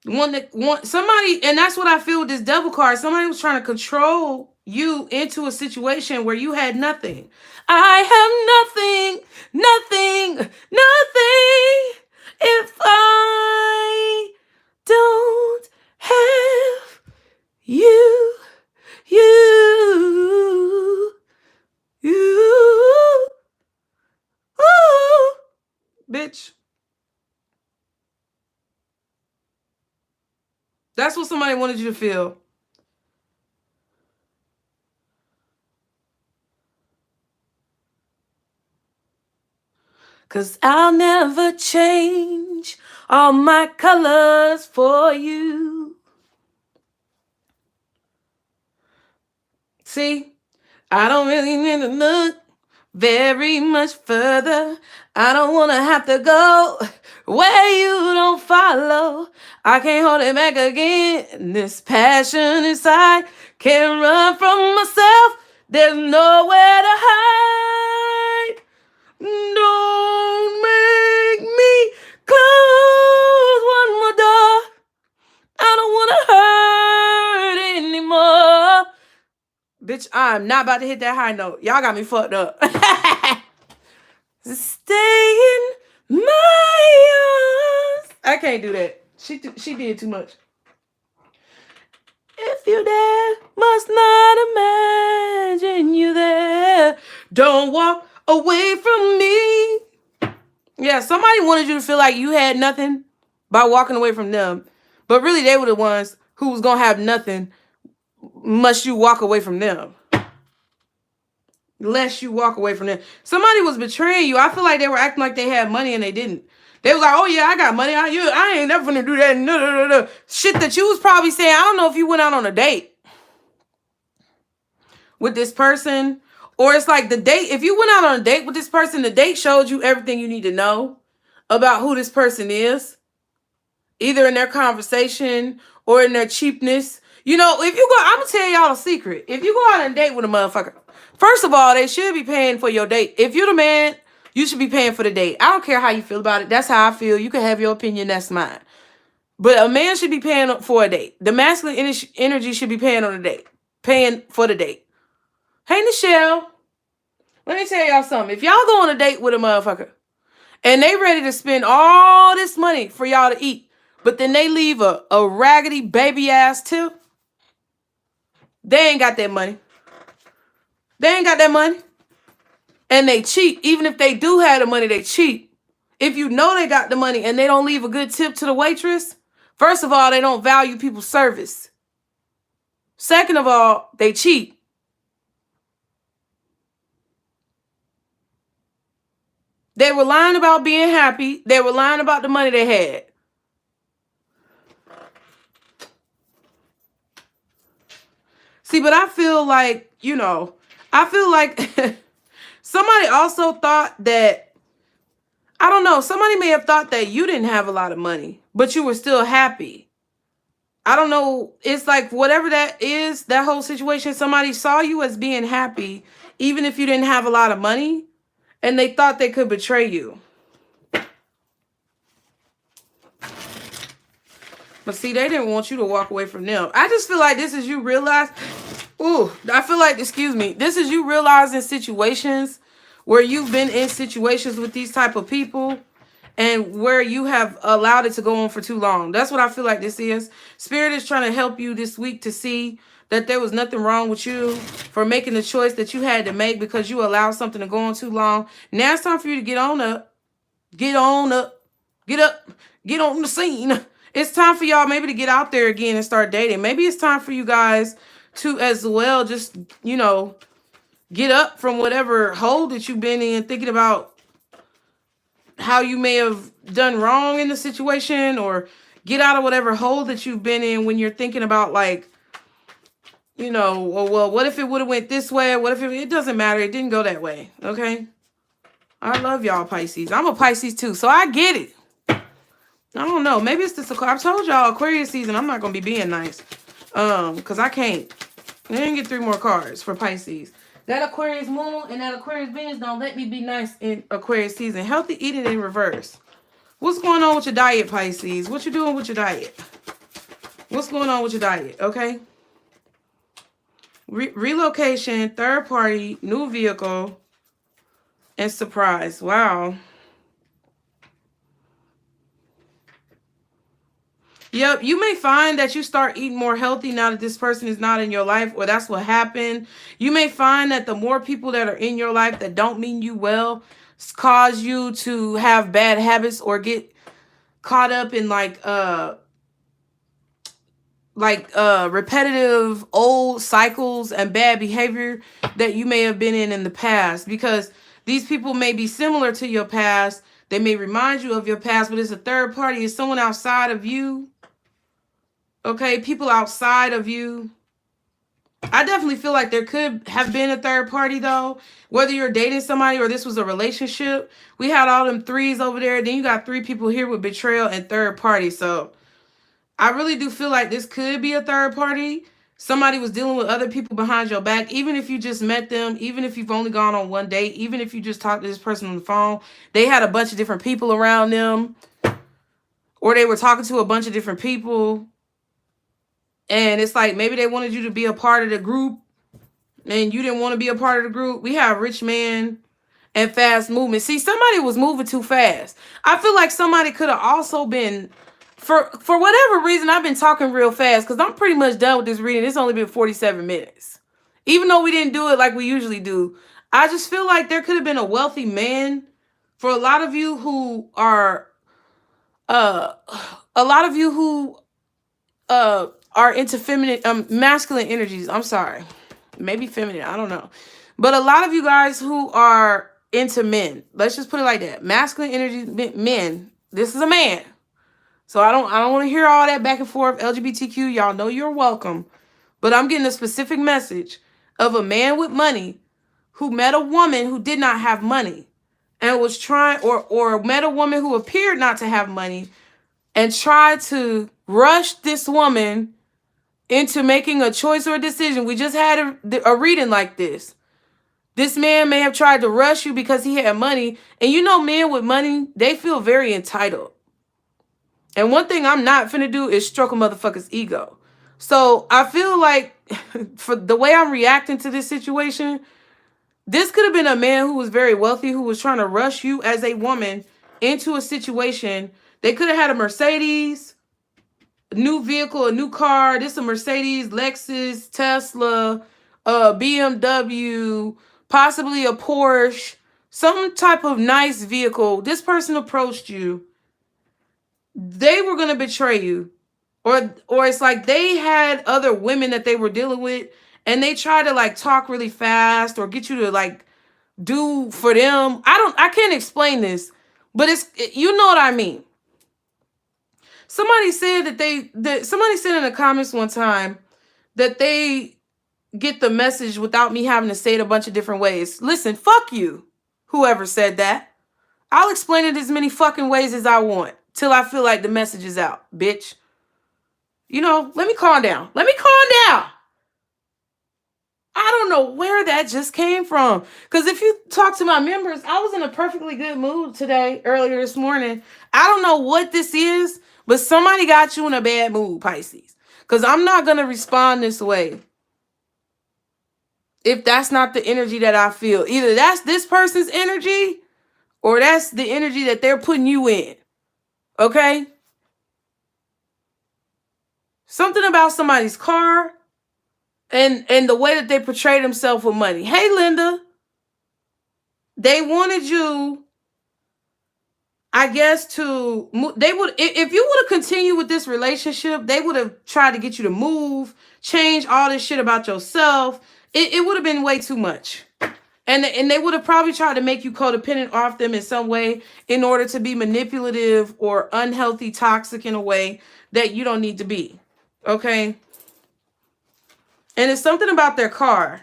Somebody, and that's what I feel with this devil card. Somebody was trying to control you into a situation where you had nothing. I have nothing if I don't have you, ooh, bitch. That's what somebody wanted you to feel. Cause I'll never change all my colors for you. See, I don't really need to look very much further. I don't want to have to go where you don't follow. I can't hold it back again. This passion inside can't run from myself. There's nowhere to hide. Don't make me close one more door. I don't want to hurt anymore. Bitch, I'm not about to hit that high note. Y'all got me fucked up. Stay in my arms. I can't do that. She did too much. If you dare, must not imagine you there. Don't walk away from me. Yeah, somebody wanted you to feel like you had nothing by walking away from them. But really, they were the ones who was going to have nothing must you walk away from them. Lest you walk away from them. Somebody was betraying you. I feel like they were acting like they had money and they didn't. They was like, oh yeah, I got money. I ain't never gonna do that. No. Shit that you was probably saying. I don't know if you went out on a date with this person. Or it's like the date. If you went out on a date with this person, the date showed you everything you need to know about who this person is. Either in their conversation or in their cheapness. You know, if you go, I'm gonna tell y'all a secret. If you go out on a date with a motherfucker, first of all, they should be paying for your date. If you're the man, you should be paying for the date. I don't care how you feel about it. That's how I feel. You can have your opinion. That's mine. But a man should be paying for a date. The masculine energy should be paying on a date. Paying for the date. Hey, Nichelle. Let me tell y'all something. If y'all go on a date with a motherfucker and they ready to spend all this money for y'all to eat, but then they leave a raggedy baby ass tip, they ain't got that money. They ain't got that money. And they cheat. Even if they do have the money, they cheat. If you know they got the money and they don't leave a good tip to the waitress, first of all, they don't value people's service. Second of all, they cheat. They were lying about being happy. They were lying about the money they had. See, but I feel like, I feel like somebody also thought that, I don't know, somebody may have thought that you didn't have a lot of money, but you were still happy. I don't know. It's like whatever that is, that whole situation, somebody saw you as being happy, even if you didn't have a lot of money, and they thought they could betray you. But see, they didn't want you to walk away from them. I just feel like this is you realize, this is you realizing situations where you've been in situations with these type of people and where you have allowed it to go on for too long. That's what I feel like this is. Spirit is trying to help you this week to see that there was nothing wrong with you for making the choice that you had to make because you allowed something to go on too long. Now it's time for you to get on up. Get on up. Get up. Get on the scene. It's time for y'all maybe to get out there again and start dating. Maybe it's time for you guys to as well just, get up from whatever hole that you've been in, thinking about how you may have done wrong in the situation or get out of whatever hole that you've been in when you're thinking about like, you know, well, what if it would have went this way? What if it doesn't matter. It didn't go that way. Okay. I love y'all Pisces. I'm a Pisces too, so I get it. I don't know. Maybe it's this. I told y'all Aquarius season. I'm not going to be being nice. Because I can't. I didn't get 3 more cards for Pisces. That Aquarius moon and that Aquarius Venus don't let me be nice in Aquarius season. Healthy eating in reverse. What's going on with your diet, Pisces? What you doing with your diet? What's going on with your diet? Okay. Relocation, third party, new vehicle, and surprise. Wow. Yep, you may find that you start eating more healthy now that this person is not in your life, or that's what happened. You may find that the more people that are in your life that don't mean you well cause you to have bad habits or get caught up in repetitive old cycles and bad behavior that you may have been in the past, because these people may be similar to your past. They may remind you of your past, but it's a third party. It's someone outside of you. Okay, people outside of you. I definitely feel like there could have been a third party though. Whether you're dating somebody or this was a relationship. We had all them 3s over there. Then you got 3 people here with betrayal and third party. So I really do feel like this could be a third party. Somebody was dealing with other people behind your back. Even if you just met them, even if you've only gone on 1 date, even if you just talked to this person on the phone, they had a bunch of different people around them. Or they were talking to a bunch of different people. And it's like maybe they wanted you to be a part of the group and you didn't want to be a part of the group. We have rich man and fast movement. See, somebody was moving too fast. I feel like somebody could have also been, for whatever reason, I've been talking real fast because I'm pretty much done with this reading. It's only been 47 minutes. Even though we didn't do it like we usually do. I just feel like there could have been a wealthy man. For a lot of you who are, are into feminine, masculine energies. I'm sorry. Maybe feminine. I don't know. But a lot of you guys who are into men, let's just put it like that. Masculine energy, men. This is a man. So I don't want to hear all that back and forth. LGBTQ, y'all know you're welcome. But I'm getting a specific message of a man with money who met a woman who did not have money and was trying, or met a woman who appeared not to have money and tried to rush this woman into making a choice or a decision. We just had a reading like this. This man may have tried to rush you because he had money. And you know, men with money, they feel very entitled. And one thing I'm not finna do is stroke a motherfucker's ego. So I feel like for the way I'm reacting to this situation, this could have been a man who was very wealthy, who was trying to rush you as a woman into a situation. They could have had a Mercedes, new vehicle, a new car. This is a Mercedes, Lexus, Tesla, BMW, possibly a Porsche, some type of nice vehicle. This person approached you. They were going to betray you. Or it's like they had other women that they were dealing with and they try to like talk really fast or get you to like do for them. I can't explain this, but you know what I mean. Somebody said somebody said in the comments one time that they get the message without me having to say it a bunch of different ways. Listen, fuck you, whoever said that. I'll explain it as many fucking ways as I want till I feel like the message is out, bitch. You know, let me calm down. Let me calm down. I don't know where that just came from. Because if you talk to my members, I was in a perfectly good mood today, earlier this morning. I don't know what this is, but somebody got you in a bad mood, Pisces. Because I'm not going to respond this way if that's not the energy that I feel. Either that's this person's energy or that's the energy that they're putting you in. Okay? Something about somebody's car and the way that they portray themselves with money. Hey, Linda. They wanted you, I guess, if you would have continued with this relationship, they would have tried to get you to move, change all this shit about yourself. It would have been way too much. And they would have probably tried to make you codependent off them in some way in order to be manipulative or unhealthy, toxic in a way that you don't need to be. Okay? And it's something about their car.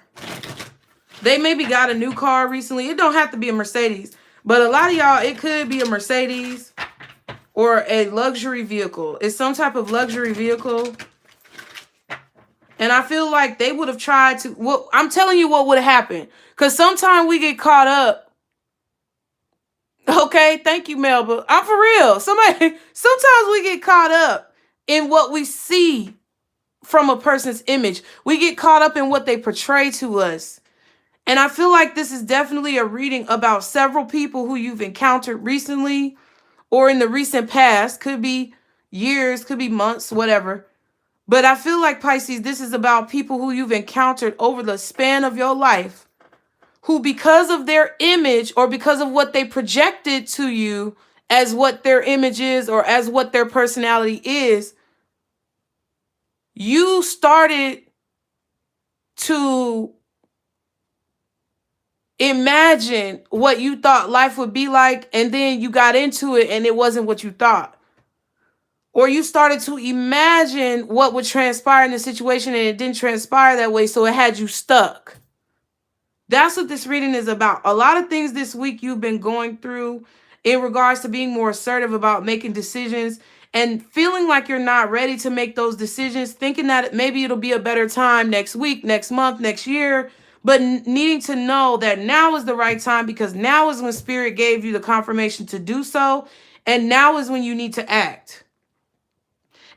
They maybe got a new car recently. It don't have to be a Mercedes. But a lot of y'all, it could be a Mercedes or a luxury vehicle. It's some type of luxury vehicle. And I feel like they would have tried to... Well, I'm telling you what would have happened. Because sometimes we get caught up. Okay, thank you, Melba. I'm for real. Sometimes we get caught up in what we see from a person's image. We get caught up in what they portray to us. And I feel like this is definitely a reading about several people who you've encountered recently or in the recent past. Could be years, could be months, whatever. But I feel like, Pisces, this is about people who you've encountered over the span of your life, who because of their image or because of what they projected to you as what their image is or as what their personality is, you started to imagine what you thought life would be like, and then you got into it and it wasn't what you thought. Or you started to imagine what would transpire in the situation and it didn't transpire that way, so it had you stuck. That's what this reading is about. A lot of things this week you've been going through in regards to being more assertive about making decisions and feeling like you're not ready to make those decisions, thinking that maybe it'll be a better time next week, next month, next year, but needing to know that now is the right time, because now is when Spirit gave you the confirmation to do so, and now is when you need to act.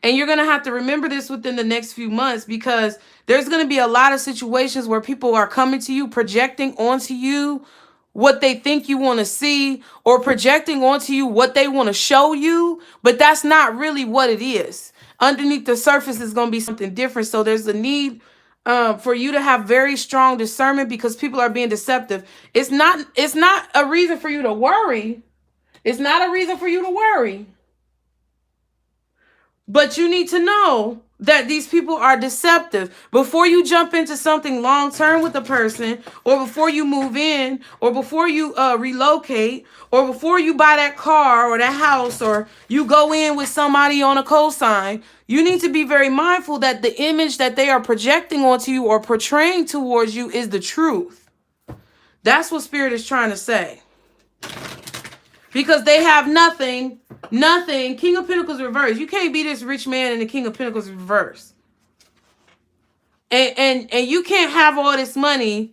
And you're going to have to remember this within the next few months, because there's going to be a lot of situations where people are coming to you, projecting onto you what they think you want to see, or projecting onto you what they want to show you. But that's not really what it is. Underneath the surface is going to be something different. So there's a need for you to have very strong discernment, because people are being deceptive. It's not a reason for you to worry. It's not a reason for you to worry. But you need to know that these people are deceptive. Before you jump into something long-term with a person, or before you move in, or before you relocate, or before you buy that car or that house, or you go in with somebody on a cosign, you need to be very mindful that the image that they are projecting onto you or portraying towards you is the truth. That's what Spirit is trying to say. Because they have nothing. King of Pentacles reverse. You can't be this rich man and the King of Pentacles reverse. And you can't have all this money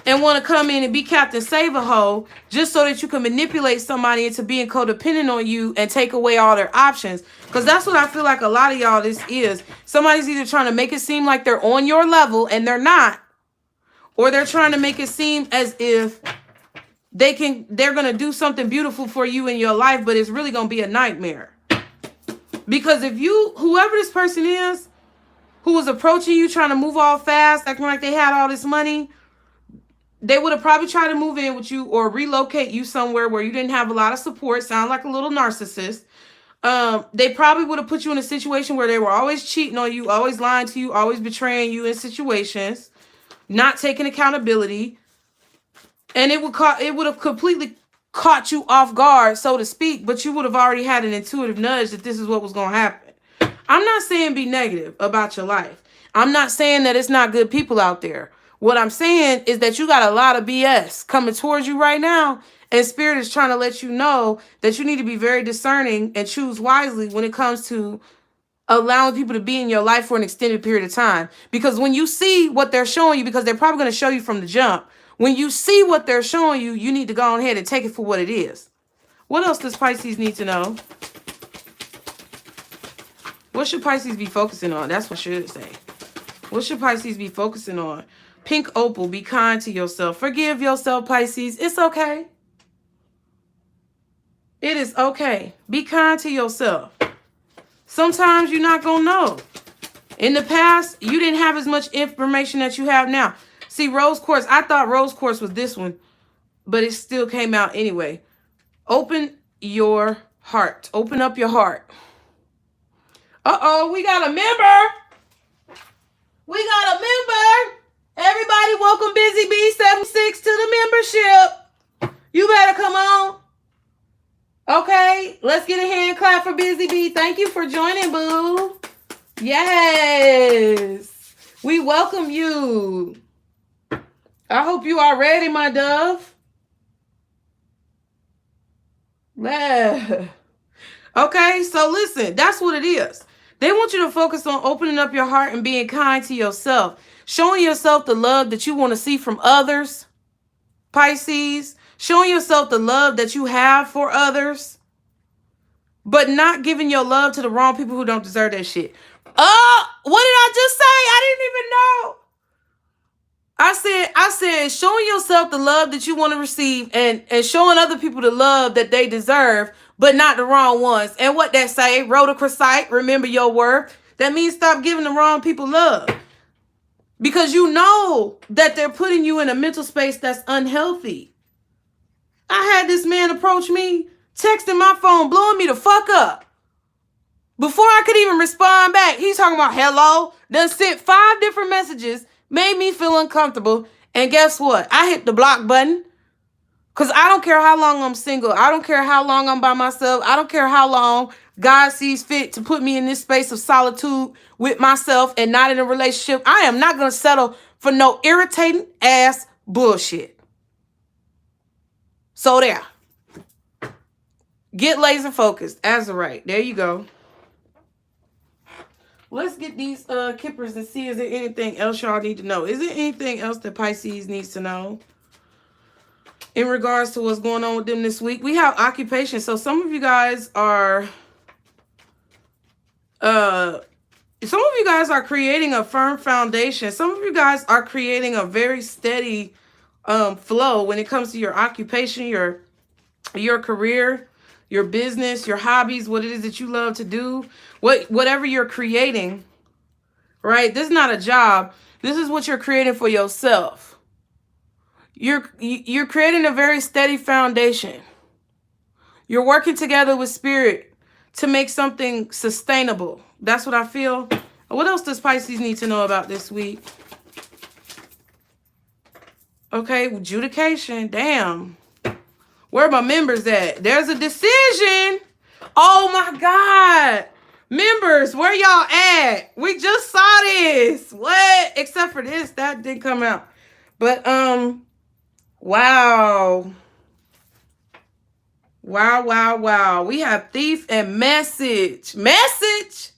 and want to come in and be Captain Save-A-Ho just so that you can manipulate somebody into being codependent on you and take away all their options. Because that's what I feel like a lot of y'all this is. Somebody's either trying to make it seem like they're on your level and they're not. Or they're trying to make it seem as if they're going to do something beautiful for you in your life, but it's really going to be a nightmare. Because if whoever this person is, who was approaching you, trying to move all fast, acting like they had all this money, they would have probably tried to move in with you or relocate you somewhere where you didn't have a lot of support. Sound like a little narcissist. They probably would have put you in a situation where they were always cheating on you, always lying to you, always betraying you in situations, not taking accountability. And it would have completely caught you off guard, so to speak, but you would have already had an intuitive nudge that this is what was going to happen. I'm not saying be negative about your life. I'm not saying that it's not good people out there. What I'm saying is that you got a lot of BS coming towards you right now, and Spirit is trying to let you know that you need to be very discerning and choose wisely when it comes to allowing people to be in your life for an extended period of time. Because when you see what they're showing you, because they're probably going to show you from the jump, when you see what they're showing you, you need to go ahead and take it for what it is. What else does Pisces need to know? What should Pisces be focusing on? That's what I should say. What should Pisces be focusing on? Pink Opal, be kind to yourself. Forgive yourself, Pisces. It's okay. It is okay. Be kind to yourself. Sometimes you're not going to know. In the past, you didn't have as much information that you have now. See, Rose Quartz, I thought Rose Quartz was this one, but it still came out anyway. Open your heart. Open up your heart. Uh-oh, we got a member. We got a member. Everybody welcome Busy Bee 76 to the Crazy B, thank you for joining, boo. Yes. We welcome you. I hope you are ready, my dove. Yeah. Okay, so listen, that's what it is. They want you to focus on opening up your heart and being kind to yourself. Showing yourself the love that you want to see from others, Pisces. Showing yourself the love that you have for others. But not giving your love to the wrong people who don't deserve that shit. What did I just say? I didn't even know. I said, showing yourself the love that you want to receive and showing other people the love that they deserve, but not the wrong ones. And what that say, rhodochrosite, remember your worth. That means stop giving the wrong people love. Because you know that they're putting you in a mental space that's unhealthy. I had this man approach me, texting my phone, blowing me the fuck up. Before I could even respond back, he's talking about hello. Then sent 5 different messages, made me feel uncomfortable. And guess what? I hit the block button. Because I don't care how long I'm single. I don't care how long I'm by myself. I don't care how long God sees fit to put me in this space of solitude with myself and not in a relationship. I am not going to settle for no irritating ass bullshit. So there. Get laser focused. Azurite. There you go. Let's get these kippers and see, is there anything else y'all need to know? Is there anything else that Pisces needs to know in regards to what's going on with them this week? We have occupation. So some of you guys are creating a firm foundation. Some of you guys are creating a very steady flow when it comes to your occupation, your career, your business, your hobbies, what it is that you love to do, whatever you're creating, right? This is not a job. This is what you're creating for yourself. You're creating a very steady foundation. You're working together with spirit to make something sustainable. That's what I feel. What else does Pisces need to know about this week? Okay, adjudication. Damn. Where are my members at? There's a decision. Oh my God. Members, where y'all at? We just saw this. What? Except for this, that didn't come out. But, wow. Wow. We have thief and message. Message?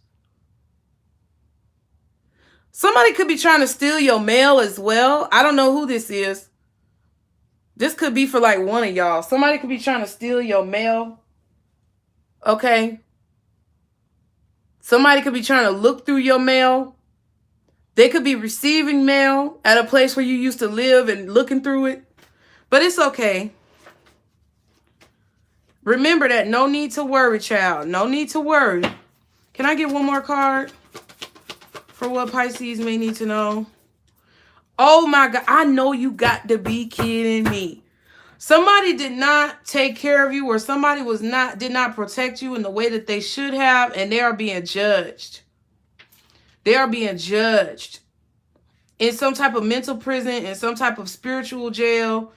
Somebody could be trying to steal your mail as well. I don't know who this is. This could be for like one of y'all. Somebody could be trying to steal your mail. Okay. Somebody could be trying to look through your mail. They could be receiving mail at a place where you used to live and looking through it. But it's okay. Remember that. No need to worry, child. No need to worry. Can I get one more card for what Pisces may need to know? Oh my God. I know you got to be kidding me. Somebody did not take care of you, or somebody did not protect you in the way that they should have, and they are being judged. They are being judged in some type of mental prison, in some type of spiritual jail,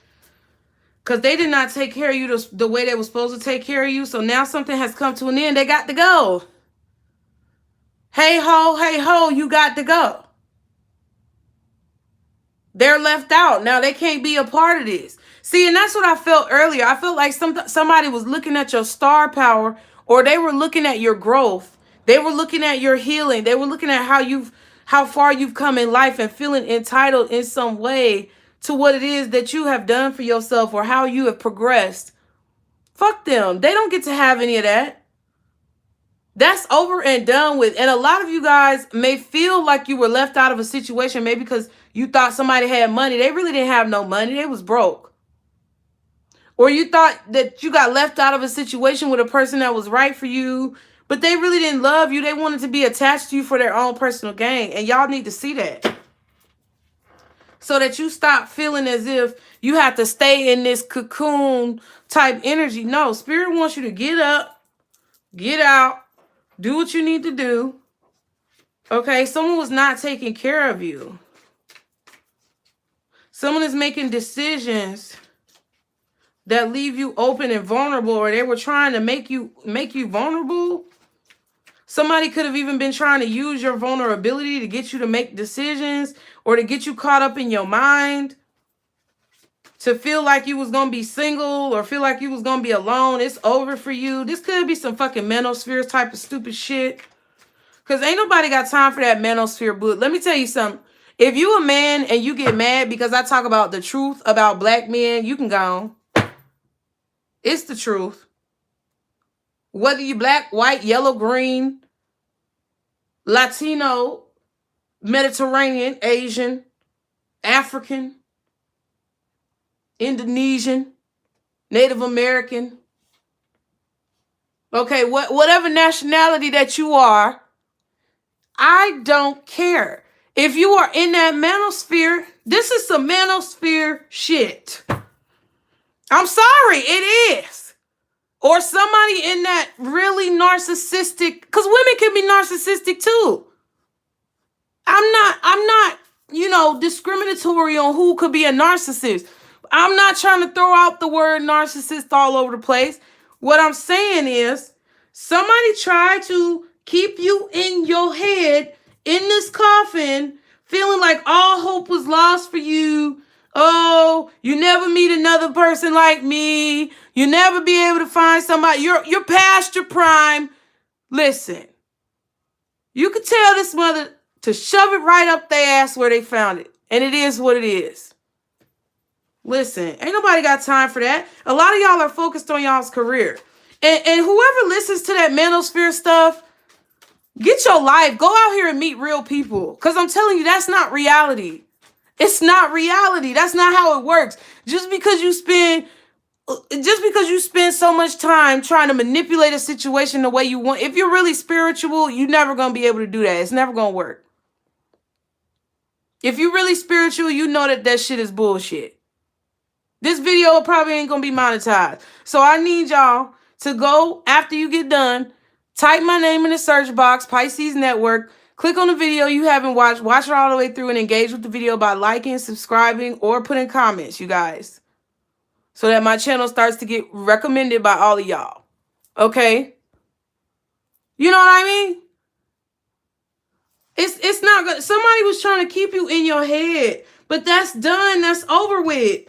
because they did not take care of you the way they were supposed to take care of you. So now something has come to an end. They got to go. Hey ho, you got to go. They're left out. Now they can't be a part of this. See, and that's what I felt earlier. I felt like somebody was looking at your star power, or they were looking at your growth. They were looking at your healing. They were looking at how far you've come in life and feeling entitled in some way to what it is that you have done for yourself or how you have progressed. Fuck them. They don't get to have any of that. That's over and done with. And a lot of you guys may feel like you were left out of a situation, maybe because you thought somebody had money. They really didn't have no money. They was broke. Or you thought that you got left out of a situation with a person that was right for you, but they really didn't love you. They wanted to be attached to you for their own personal gain. And y'all need to see that, so that you stop feeling as if you have to stay in this cocoon type energy. No, Spirit wants you to get up, get out, do what you need to do. Okay, someone was not taking care of you. Someone is making decisions that leave you open and vulnerable, or they were trying to make you vulnerable. Somebody could have even been trying to use your vulnerability to get you to make decisions or to get you caught up in your mind, to feel like you was going to be single or feel like you was going to be alone. It's over for you. This could be some fucking manosphere type of stupid shit. Because ain't nobody got time for that manosphere book. Let me tell you something. If you a man and you get mad because I talk about the truth about black men, you can go on. It's the truth. Whether you black, white, yellow, green, Latino, Mediterranean, Asian, African, Indonesian, Native American. Okay, whatever nationality that you are, I don't care. If you are in that manosphere, this is some manosphere shit. I'm sorry, it is. Or somebody in that really narcissistic, because women can be narcissistic too. I'm not, discriminatory on who could be a narcissist. I'm not trying to throw out the word narcissist all over the place. What I'm saying is somebody tried to keep you in your head in this coffin, feeling like all hope was lost for you. Oh, you never meet another person like me. You never be able to find somebody. You're past your prime. Listen, you could tell this mother to shove it right up their ass where they found it. And it is what it is. Listen, ain't nobody got time for that. A lot of y'all are focused on y'all's career. And whoever listens to that manosphere stuff, get your life. Go out here and meet real people. Because I'm telling you, that's not reality. It's not reality. That's not how it works. Just because you spend so much time trying to manipulate a situation the way you want, if you're really spiritual, you're never going to be able to do that. It's never going to work. If you're really spiritual, you know that shit is bullshit. This video probably ain't going to be monetized. So I need y'all to go, after you get done, type my name in the search box, Pisces Network. Click on the video you haven't watched. Watch it all the way through and engage with the video by liking, subscribing, or putting comments, you guys. So that my channel starts to get recommended by all of y'all. Okay? You know what I mean? It's not good. Somebody was trying to keep you in your head. But that's done. That's over with.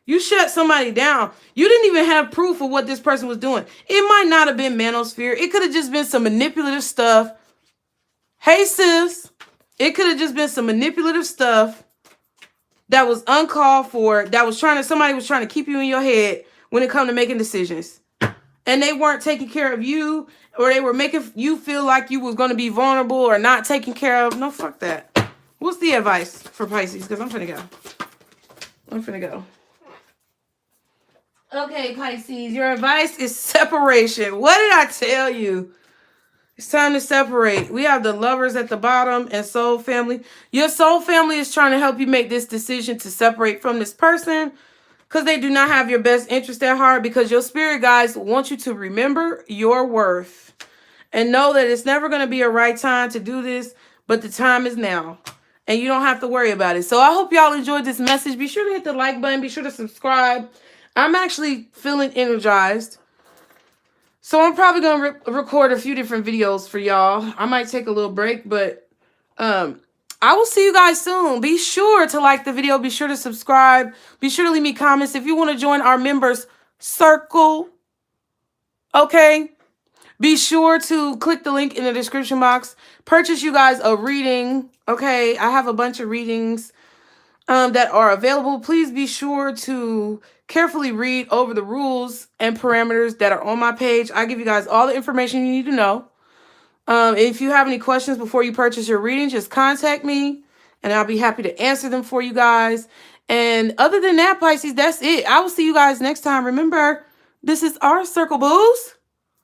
You shut somebody down. You didn't even have proof of what this person was doing. It might not have been manosphere. It could have just been some manipulative stuff. Hey, sis. It could have just been some manipulative stuff that was uncalled for. Somebody was trying to keep you in your head when it comes to making decisions. And they weren't taking care of you, or they were making you feel like you was going to be vulnerable or not taken care of. No, fuck that. What's the advice for Pisces? Because I'm finna go. Okay, Pisces, your advice is separation. What did I tell you? It's time to separate. We have the Lovers at the bottom and Soul Family. Your Soul Family is trying to help you make this decision to separate from this person because they do not have your best interest at heart, because your spirit guides want you to remember your worth and know that it's never going to be a right time to do this, but the time is now. And you don't have to worry about it. So I hope y'all enjoyed this message. Be sure to hit the like button. Be sure to subscribe. I'm actually feeling energized. So I'm probably going to record a few different videos for y'all. I might take a little break, but I will see you guys soon. Be sure to like the video. Be sure to subscribe. Be sure to leave me comments if you want to join our members circle. Okay? Be sure to click the link in the description box. Purchase you guys a reading. Okay? I have a bunch of readings that are available. Please be sure to carefully read over the rules and parameters that are on my page. I give you guys all the information you need to know. If you have any questions before you purchase your reading, just contact me and I'll be happy to answer them for you guys. And other than that, Pisces, that's it. I will see you guys next time. Remember, this is our circle, booze.